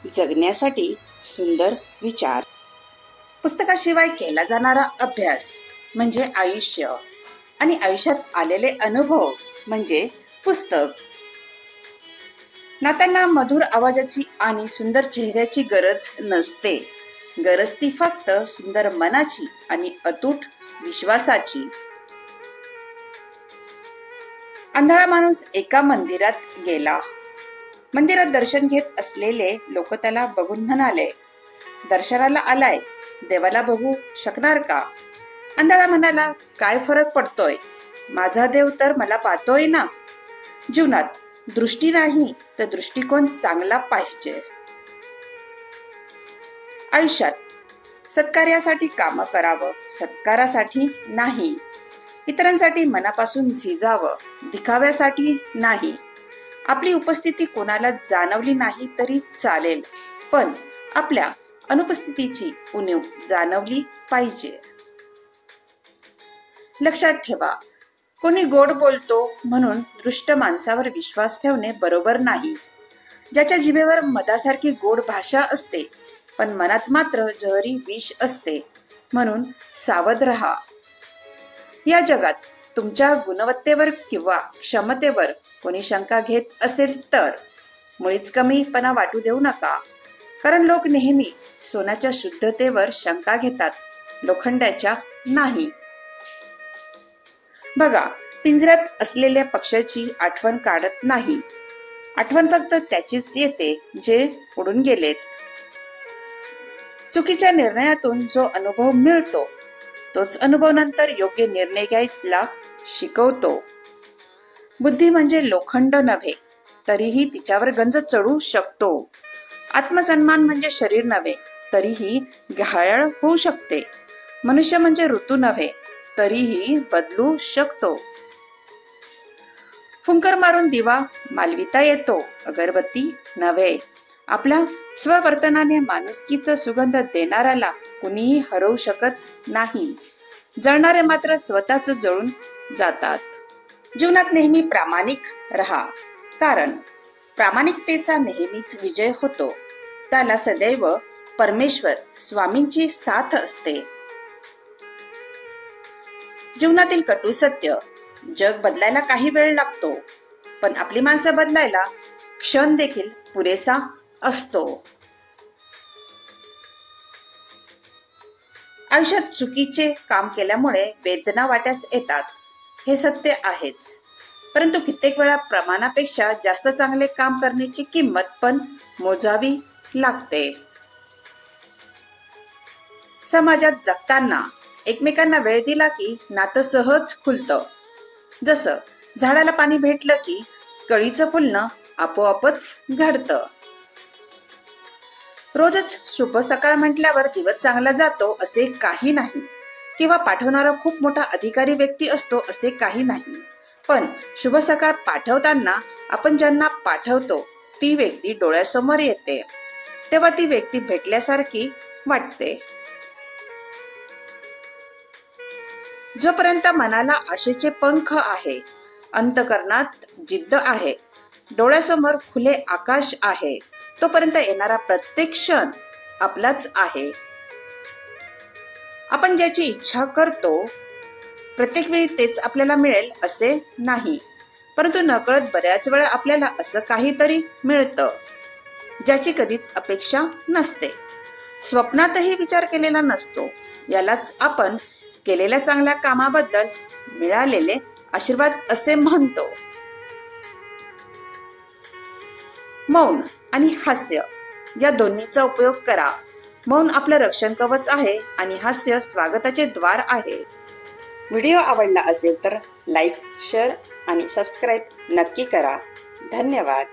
जगण्यासाठी सुंदर विचार. पुस्तकाशिवाय केला जाणारा अभ्यास म्हणजे आयुष्य आणि आयुष्यात आलेले अनुभव म्हणजे पुस्तक. नात्यांना मधुर आवाजाची आणि सुंदर चेहऱ्याची गरज नसते. गरज ती फक्त सुंदर मनाची आणि अतूट विश्वासाची. आंधळा माणूस एका मंदिरात गेला. मंदिरात दर्शन घेत असलेले लोक त्याला बघून म्हणाले, दर्शनाला आलाय, देवाला बघू शकणार का? आंधळा म्हणाला, काय फरक पडतोय, माझा देव तर मला पाहतोय ना. जीवनात दृष्टी नाही तर दृष्टिकोन चांगला पाहिजे. आयुष्यात सत्कार्यासाठी काम करावं, सत्कारासाठी नाही. इतरांसाठी मनापासून झिजावं, दिखाव्यासाठी नाही. आपली उपस्थिती कोणाला जाणवली नाही तरी चालेल, पण आपल्या अनुपस्थितीची उणीव जाणवली पाहिजे. लक्षात ठेवा, कोणी गोड बोलतो म्हणून दृष्ट माणसावर विश्वास ठेवणे बरोबर नाही. ज्याच्या जिभेवर मधासारखी गोड भाषा असते पण मनात मात्र जहरी विष असते, म्हणून सावध रहा. या जगात तुमच्या गुणवत्तेवर किंवा क्षमतेवर कोणी शंका घेत असेल तर मुळीच कमीपणा वाटू देऊ नका, कारण लोक नेहमी सोन्याच्या शुद्धतेवर शंका घेतात, लोखंडाच्या नाही. बघा, पिंजऱ्यात असलेल्या पक्ष्याची आठवण काढत नाही. आठवण फक्त त्याचीच येते जे उडून गेलेत. चुकीच्या निर्णयातून जो अनुभव मिळतो तोच अनुभव नंतर योग्य निर्णय घ्यायला शिकवतो. बुद्धी म्हणजे लोखंड नव्हे, तरीही तिच्यावर गंज चढू शकतो. आत्मसन्मान म्हणजे शरीर नव्हे, तरीही घायाळ होऊ शकते. मनुष्य म्हणजे ऋतू नव्हे, तरीही बदलू शकतो. फुंकर मारून दिवा मालविता येतो, अगरबत्ती नव्हे. आपल्या स्ववर्तनाने माणुसकीचा सुगंध देणाऱ्याला कुणीही हरवू शकत नाही. जळणारे मात्र स्वतःच जळून जातात. जीवनात नेहमी प्रामाणिक रहा, कारण प्रामाणिकतेचा नेहमीच विजय होतो. त्याला सदैव परमेश्वर स्वामींची साथ असते. जीवनातील कटू सत्य, जग बदलायला काही वेळ लागतो, पण आपली माणसं बदलायला क्षण देखील पुरेसा असतो. आयुष्यात चुकीचे काम केल्यामुळे वेदना वाट्यास येतात, हे सत्य आहेच. परंतु कित्येक वेळा प्रमाणापेक्षा जास्त चांगले काम करण्याची किंमत पण मोजावी लागते. समाजात जगताना एकमेकांना वेळ दिला की नातं सहज खुलतं. जसं झाडाला पाणी भेटलं की कळीचं फुलणं आपोआपच घडतं. रोजच शुभ सकाळ म्हटल्यावर दिवस चांगला जातो असे काही नाही, किंवा पाठवणारा खूप मोठा अधिकारी व्यक्ती असतो असे काही नाही. पण शुभ सकाळ पाठवताना आपण ज्यांना पाठवतो ती व्यक्ती डोळ्यासमोर येते, तेव्हा ती व्यक्ती भेटल्यासारखी वाटते. जोपर्यंत मनाला आशेचे पंख आहे, अंतःकरणात जिद्द आहे, डोळ्यासमोर खुले आकाश आहे, तोपर्यंत येणारा प्रत्येक क्षण आपलाच आहे. आपण ज्याची इच्छा करतो प्रत्येक वेळी तेच आपल्याला मिळेल असे नाही, परंतु नकळत बऱ्याच वेळा आपल्याला असं काहीतरी मिळतं ज्याची कधीच अपेक्षा नसते, स्वप्नातही विचार केलेला नसतो. यालाच आपण केलेल्या चांगल्या कामाबद्दल मिळालेले आशीर्वाद असे म्हणतो. मौन आणि हास्य या दोन्हीचा उपयोग करा. मौन आपलं रक्षण कवच आहे आणि हास्य स्वागताचे द्वार आहे. व्हिडिओ आवडला असेल तर लाईक, शेअर आणि सबस्क्राईब नक्की करा. धन्यवाद.